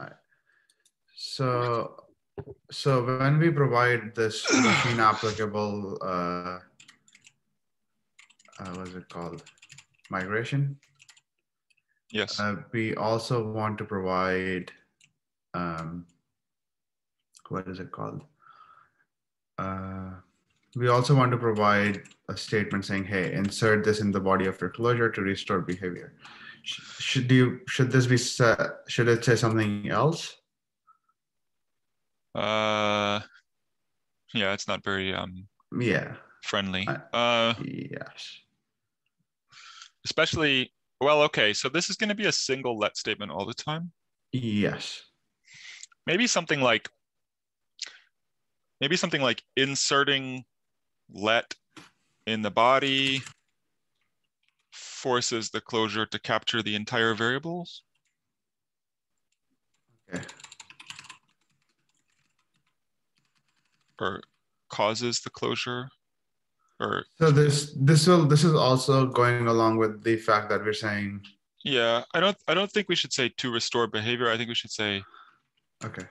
right. So when we provide this machine applicable, what's it called? Migration. Yes. We also want to provide, what is it called? We also want to provide a statement saying, hey, insert this in the body of your closure to restore behavior. Should this be set, should it say something else? Yeah, it's not very friendly. Yes. Especially, well, okay, so this is going to be a single let statement all the time. Yes. Maybe something like inserting let in the body forces the closure to capture the entire variables. Okay. Or causes the closure. Or so this is also going along with the fact that we're saying. Yeah, I don't think we should say to restore behavior. I think we should say okay.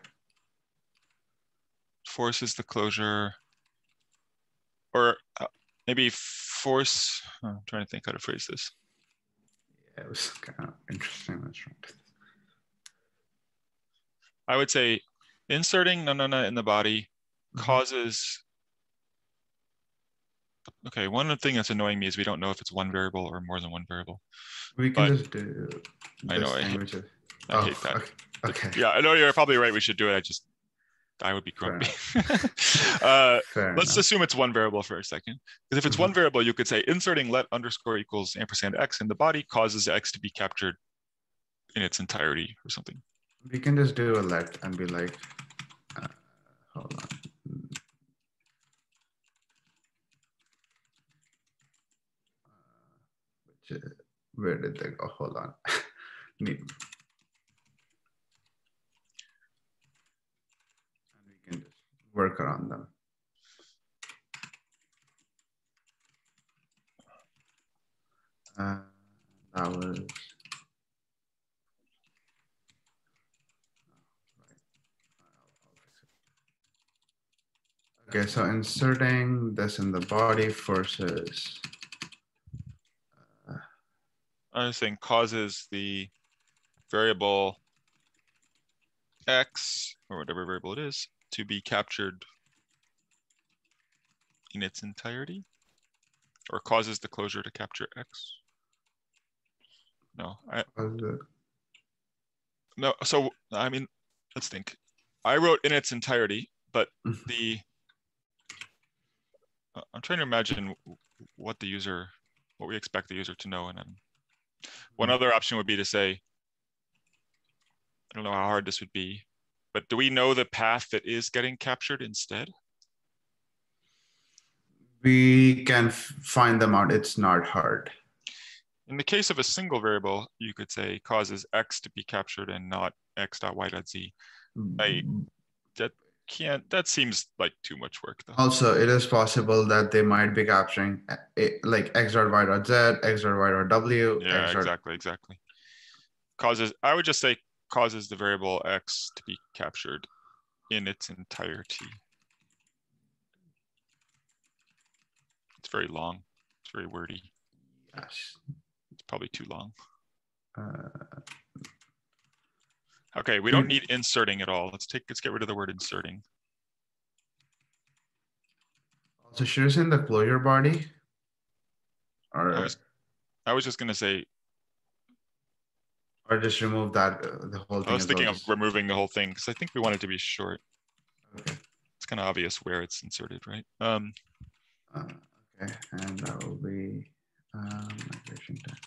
Forces the closure, or maybe force. I'm trying to think how to phrase this. Yeah, it was kind of interesting. I would say inserting no in the body causes. Okay, one thing that's annoying me is we don't know if it's one variable or more than one variable. We can just do this I know, thing, I hate that. Okay. Yeah, I know you're probably right. We should do it. I would be grumpy. Let's assume it's one variable for a second. Because if it's one variable, you could say inserting let underscore equals ampersand x in the body causes x to be captured in its entirety or something. We can just do a let and be like, hold on. Where did they go? Hold on. And we can just work around them. That was. Okay, so inserting this in the body forces. I was saying causes the variable x, or whatever variable it is, to be captured in its entirety, or causes the closure to capture x. No, so I mean, let's think. I wrote in its entirety, but I'm trying to imagine what we expect the user to know. And one other option would be to say, I don't know how hard this would be, but do we know the path that is getting captured instead? We can find them out. It's not hard. In the case of a single variable, you could say causes x to be captured and not x.y.z. That seems like too much work though. Also, it is possible that they might be capturing like x.y.z, x.y.w. Yeah, exactly. I would just say causes the variable x to be captured in its entirety. It's very long. It's very wordy. Yes. It's probably too long. Okay, we don't need inserting at all. Let's get rid of the word inserting. So should I say in the closure body? Or I was just gonna say. Or just remove that the whole thing. I was thinking of removing the whole thing because I think we want it to be short. Okay. It's kind of obvious where it's inserted, right? Okay, and that will be migration text.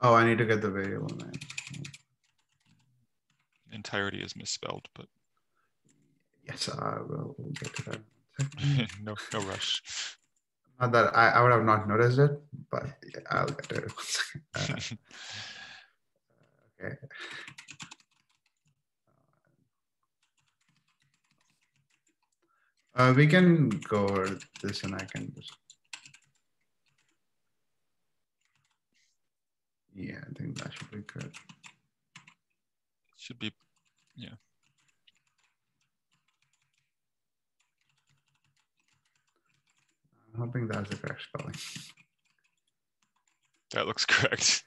Oh, I need to get the variable name. Entirety is misspelled, but yes, I will get to that. no rush. Not that I would have not noticed it, but yeah, I'll get to it. Okay. We can go over this, and I can just. Yeah, I think that should be good. Should be, yeah. I'm hoping that's the correct spelling. That looks correct.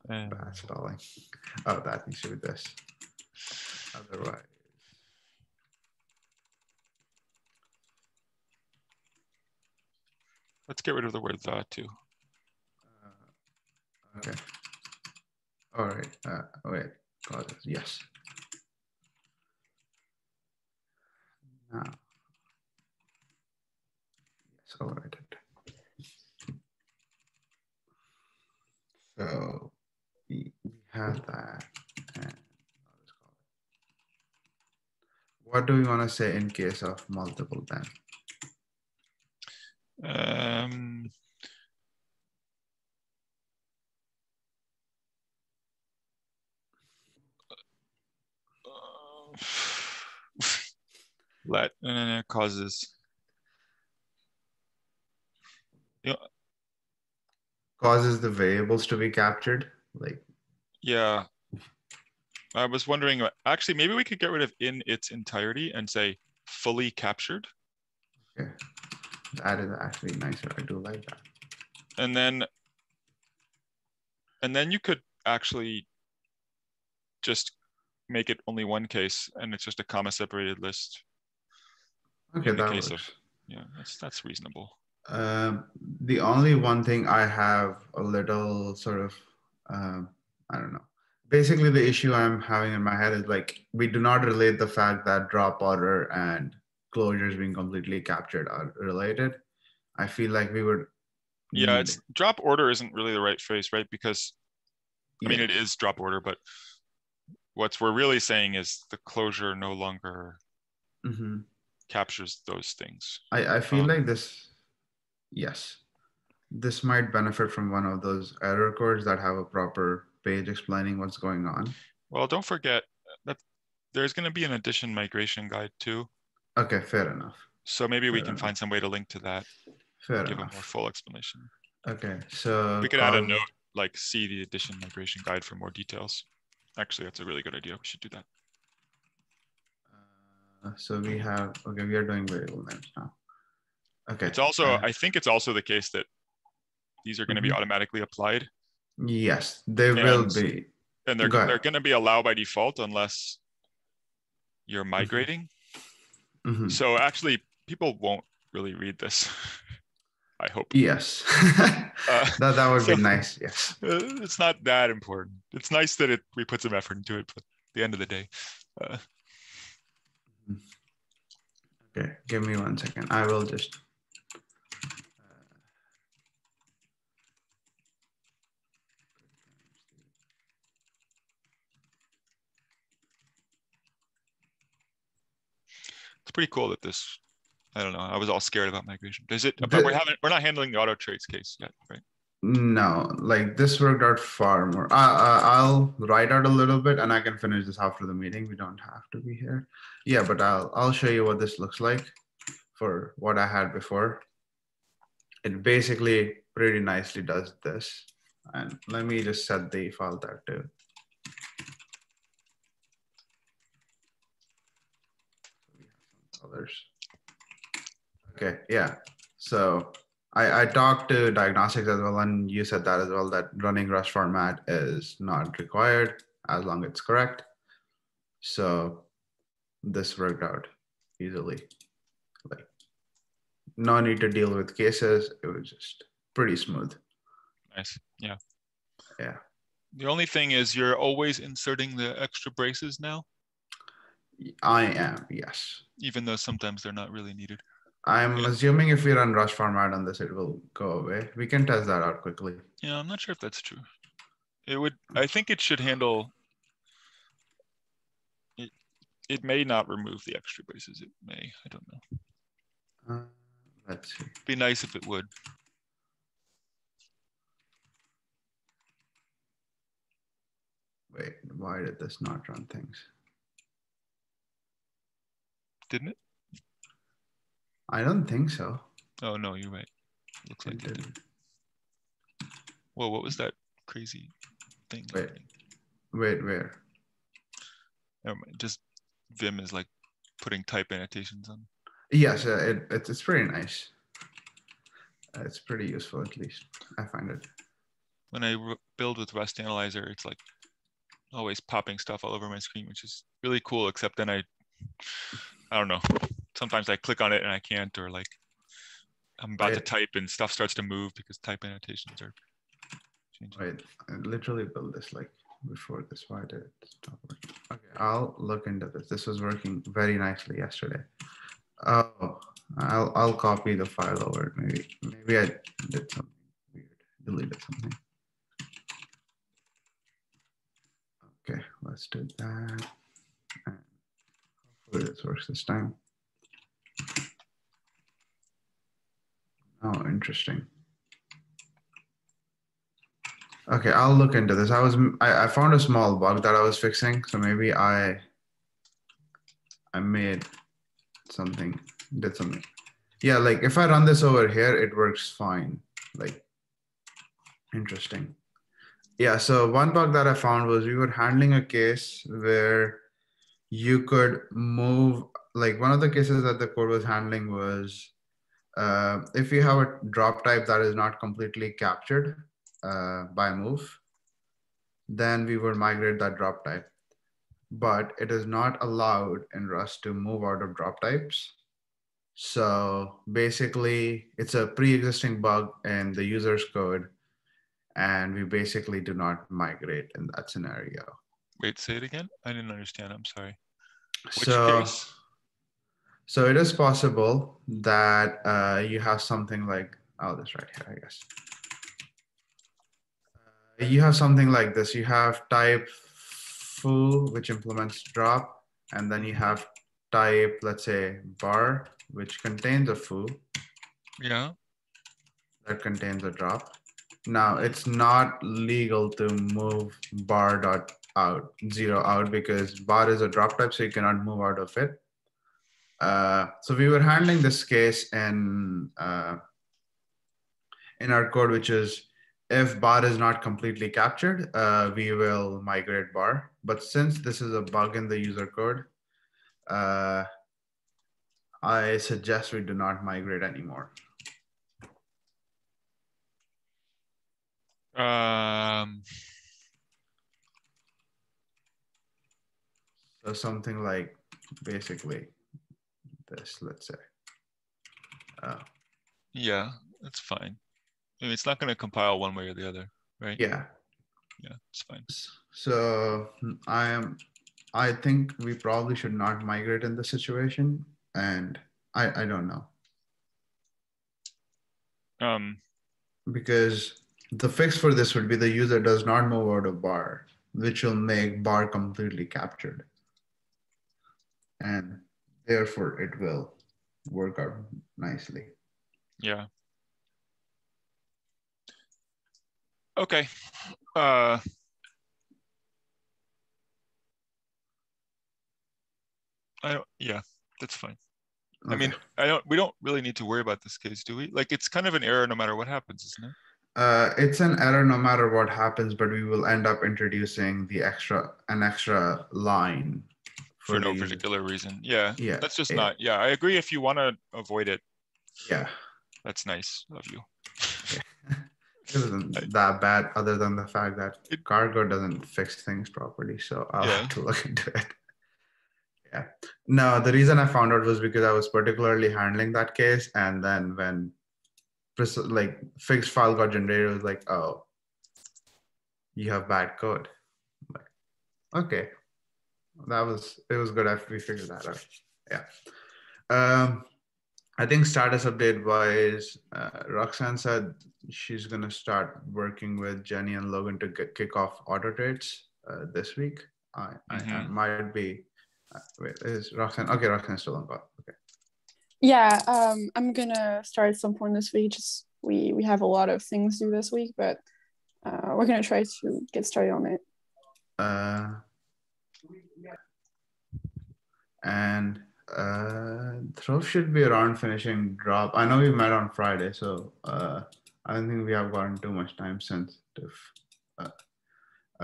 Bad spelling. Oh, that needs to be this. Otherwise. Let's get rid of the word the too. Okay. All right. Wait. Causes. Yes. Now. Yes. All right. So we have that. And what do we want to say in case of multiple then? Let causes. Causes the variables to be captured, like. Yeah. I was wondering, actually, maybe we could get rid of in its entirety and say fully captured. Okay, that is actually nicer. I do like that. And then you could actually just make it only one case, and it's just a comma separated list. Okay, in the that case works. Of, yeah, that's reasonable. The only one thing I have a little sort of, I don't know. Basically, the issue I'm having in my head is like, we do not relate the fact that drop order and closures being completely captured are related. I feel like we would. Yeah, it's drop order isn't really the right phrase, right? Because I mean, it is drop order, but what we're really saying is the closure no longer captures those things. I feel like this, yes, this might benefit from one of those error codes that have a proper page explaining what's going on. Well, don't forget that there's going to be an addition migration guide too. Okay, fair enough. So maybe we can find some way to link to that. Fair give enough. A more full explanation. Okay, so we could add a note like see the addition migration guide for more details. Actually, that's a really good idea. We should do that. So we have, okay, we are doing variable names now. Okay. It's also, I think it's also the case that these are going to be automatically applied. Yes, they will be. And they're going to be allowed by default unless you're migrating. So actually, people won't really read this. I hope. Yes. that would be nice. Yes. It's not that important. It's nice that we put some effort into it, but at the end of the day. Okay, give me 1 second. I will just. It's pretty cool that this. I don't know. I was all scared about migration. Does it? But we're not handling the auto trace case yet, right? No, like this worked out far more. I'll write out a little bit, and I can finish this after the meeting. We don't have to be here. Yeah, but I'll show you what this looks like for what I had before. It basically pretty nicely does this. And let me just set the file type too. We have some colors. Okay, yeah. So I talked to diagnostics as well, and you said that as well, that running Rust format is not required as long as it's correct. So this worked out easily. Like, no need to deal with cases. It was just pretty smooth. Nice. Yeah. Yeah. The only thing is you're always inserting the extra braces now? I am, yes. Even though sometimes they're not really needed. I'm assuming if we run Rust format on this, it will go away. We can test that out quickly. Yeah, I'm not sure if that's true. It would. I think it should handle. It may not remove the extra braces. It may. I don't know. Let's see. It'd be nice if it would. Wait, why did this not run things? Didn't it? I don't think so. Oh no, you're right. Looks like it did. Whoa, what was that crazy thing. Wait, where? Just Vim is like putting type annotations on. Yes, it's pretty nice. It's pretty useful, at least I find it. When I build with Rust Analyzer, it's like always popping stuff all over my screen, which is really cool. Except then I don't know. Sometimes I click on it and I can't, or like I'm about to type and stuff starts to move because type annotations are changing. Wait, I literally built this like before this. Why did it stop working? Okay, I'll look into this. This was working very nicely yesterday. Oh, I'll copy the file over. Maybe I did something weird. Deleted something. Okay, let's do that. And hopefully this works this time. Oh, interesting. Okay, I'll look into this. I found a small bug that I was fixing, so maybe I made something, did something. Yeah, like if I run this over here, it works fine. Like, interesting. Yeah, so one bug that I found was we were handling a case where you could move, like one of the cases that the code was handling was if you have a drop type that is not completely captured by move, then we would migrate that drop type. But it is not allowed in Rust to move out of drop types. So basically, it's a pre-existing bug in the user's code, and we basically do not migrate in that scenario. Wait, say it again? I didn't understand. I'm sorry. Which case? So it is possible that you have something like, oh, this right here, I guess. You have something like this. You have type foo, which implements drop, and then you have type, let's say, bar, which contains a foo. Yeah. That contains a drop. Now, it's not legal to move bar dot out, 0 out, because bar is a drop type, so you cannot move out of it. So we were handling this case in our code, which is if bar is not completely captured, we will migrate bar. But since this is a bug in the user code, I suggest we do not migrate anymore. So something like basically this, let's say. Yeah, that's fine. I mean, it's not going to compile one way or the other, right? Yeah. Yeah, it's fine. So I think we probably should not migrate in this situation, and I don't know. Because the fix for this would be the user does not move out of bar, which will make bar completely captured. And therefore it will work out nicely. Yeah. Okay. Yeah, that's fine. Okay. I mean, we don't really need to worry about this case, do we? Like, it's kind of an error no matter what happens, isn't it? It's an error no matter what happens, but we will end up introducing an extra line for no particular reason. Yeah. Yeah. That's just not. Yeah, I agree. If you want to avoid it. Yeah. That's nice of you. It isn't that bad, other than the fact that Cargo doesn't fix things properly. So I'll have to look into it. Yeah. No, the reason I found out was because I was particularly handling that case. And then when like fixed file got generated, it was like, oh, you have bad code. I'm like, okay. It was good after we figured that out. Yeah. I think status update wise, Roxanne said she's going to start working with Jenny and Logan to kick off auto trades this week. I might be, wait, is Roxanne? Okay, Roxanne's still on call. Okay. Yeah, I'm going to start at some point this week. Just we have a lot of things to do this week, but we're going to try to get started on it. And Throve should be around finishing drop. I know we met on Friday, so I don't think we have gotten too much time sensitive.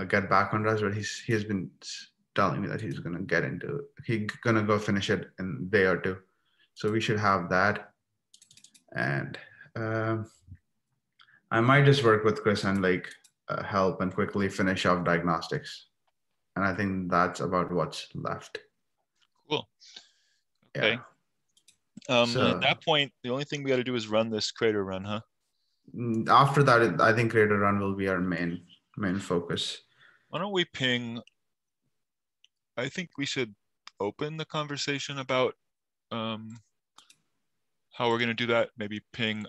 get back on Rust, but he's been telling me that he's gonna go finish it in a day or two. So we should have that. And I might just work with Chris and like help and quickly finish off diagnostics. And I think that's about what's left. Cool. Okay. Yeah. So, at that point, the only thing we got to do is run this crater run, huh? After that, I think crater run will be our main focus. Why don't we ping? I think we should open the conversation about how we're going to do that. Maybe ping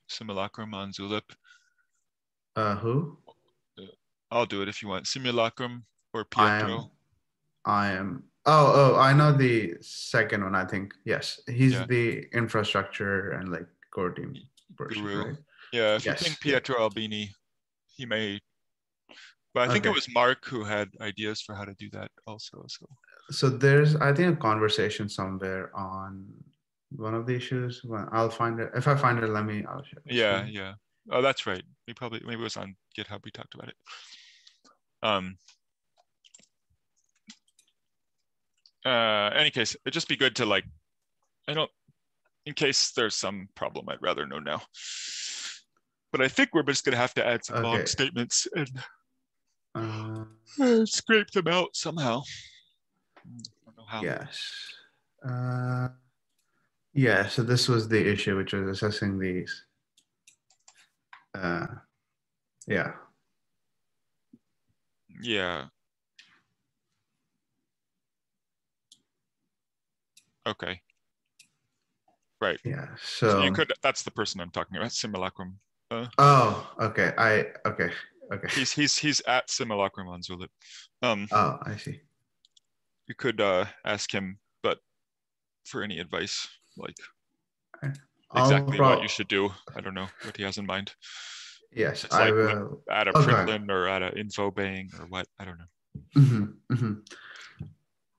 Simulacrum on Zulip. Who? I'll do it if you want. Simulacrum or Pietro. I am. Oh, I know the second one, I think. Yes. He's the infrastructure and like core team person, guru. Right? Yeah, if you think Pietro Albini, he may. But I think it was Mark who had ideas for how to do that also. So there's, I think, a conversation somewhere on one of the issues. Well, I'll find it. If I find it, I'll share it. Yeah. Oh, that's right. Maybe it was on GitHub. We talked about it. Any case, it'd just be good to like, in case there's some problem, I'd rather know now. But I think we're just gonna have to add some log statements and scrape them out somehow. I don't know how. Yes. Yeah, so this was the issue, which was assessing these. Yeah. Okay. Right. Yeah. So you could. That's the person I'm talking about. Simulacrum. Okay. Okay. He's at Simulacrum on Zulip. I see. You could ask him, but for any advice, like exactly what you should do. I don't know what he has in mind. Yes, it's I will. Add a Prickland or add an info bang or what? I don't know.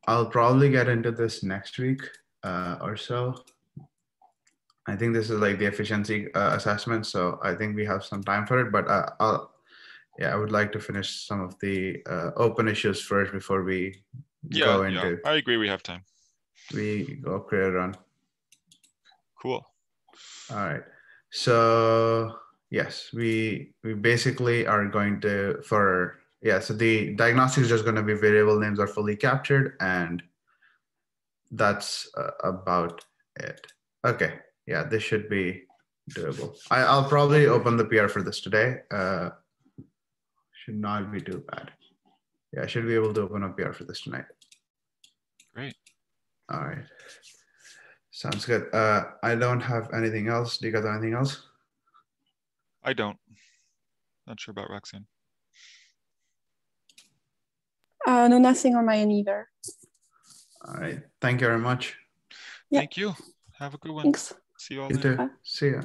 I'll probably get into this next week or so. I think this is like the efficiency assessment, so I think we have some time for it. But I would like to finish some of the open issues first before we go into. Yeah, I agree. We have time. We go crater run. Cool. All right. So yes, we basically are going to so the diagnostics is just going to be variable names are fully captured, and that's about it. Okay. Yeah, this should be doable. I'll probably open the PR for this today. Should not be too bad. Yeah, I should be able to open a PR for this tonight. Great. All right. Sounds good. I don't have anything else. Do you guys have anything else? I don't. Not sure about Roxanne. No, nothing on my end either. All right. Thank you very much. Yep. Thank you. Have a good one. Thanks. See you all later. See ya.